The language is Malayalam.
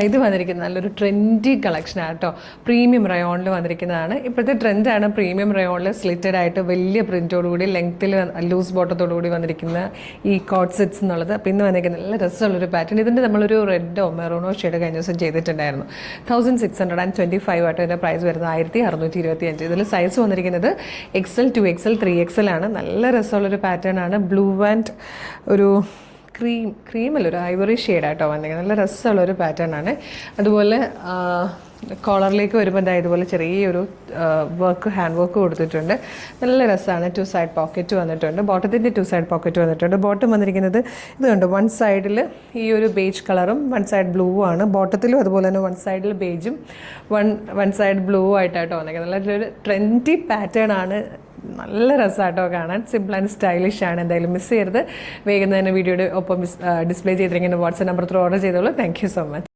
ഇത് വന്നിരിക്കുന്നത് നല്ലൊരു ട്രെൻഡി കളക്ഷനാണ് കേട്ടോ. പ്രീമിയം റയോണിൽ വന്നിരിക്കുന്നതാണ്. ഇപ്പോഴത്തെ ട്രെൻഡാണ് പ്രീമിയം റയോണിൽ സ്ലിറ്റഡ് ആയിട്ട് വലിയ പ്രിൻറ്റോടുകൂടി ലെങ്ത്തിൽ ലൂസ് ബോട്ടത്തോടുകൂടി വന്നിരിക്കുന്ന ഈ കോട്ട് സെറ്റ്സ് എന്നുള്ളത്. അപ്പോൾ ഇന്ന് വന്നിരിക്കുന്നത് നല്ല രസമുള്ളൊരു പാറ്റേൺ. ഇതിൻ്റെ നമ്മളൊരു റെഡോ മെറൂണോ ഷെയ്ഡ് കഴിഞ്ഞ ദിവസം ചെയ്തിട്ടുണ്ടായിരുന്നു. 1625 ആയിട്ട് ഇതിൻ്റെ പ്രൈസ് വരുന്നത് 1625. ഇതിൽ സൈസ് വന്നിരിക്കുന്നത് XL, 2XL, 3XL ആണ്. നല്ല രസമുള്ളൊരു പാറ്റേൺ ആണ്. ബ്ലൂ ആൻഡ് ഒരു ക്രീമല്ല, ഒരു ഐവറി ഷെയ്ഡായിട്ടോ വന്നിരിക്കുന്നത്. നല്ല രസമുള്ളൊരു പാറ്റേൺ ആണ്. അതുപോലെ കോളറിലേക്ക് വരുമ്പോൾ ഇതുപോലെ ചെറിയൊരു ഹാൻഡ് വർക്ക് കൊടുത്തിട്ടുണ്ട്. നല്ല രസമാണ്. 2 സൈഡ് പോക്കറ്റ് വന്നിട്ടുണ്ട്. ബോട്ടത്തിൻ്റെ 2 സൈഡ് പോക്കറ്റ് വന്നിട്ടുണ്ട്. ബോട്ടം വന്നിരിക്കുന്നത് ഇത് കണ്ടു, 1 സൈഡിൽ ഈ ഒരു ബേജ് കളറും 1 സൈഡ് ബ്ലൂ ആണ്. ബോട്ടത്തിലും അതുപോലെ തന്നെ 1 സൈഡിൽ ബേജും 1 സൈഡ് ബ്ലൂ ആയിട്ടാട്ടോ വന്നിരിക്കുന്നത്. നല്ലൊരു ട്രെൻഡി പാറ്റേൺ ആണ്. നല്ല രസമായിട്ടോ കാണാൻ. സിമ്പിൾ ആൻഡ് സ്റ്റൈലിഷ് ആണ്. എന്തായാലും മിസ് ചെയ്യരുത്. വേഗം തന്നെ വീഡിയോയുടെ ഒപ്പം ഡിസ്പ്ലേ ചെയ്തിരിക്കുന്ന വാട്സ്ആപ്പ് നമ്പർ ത്രൂ ഓർഡർ ചെയ്തോളൂ. Thank you so much.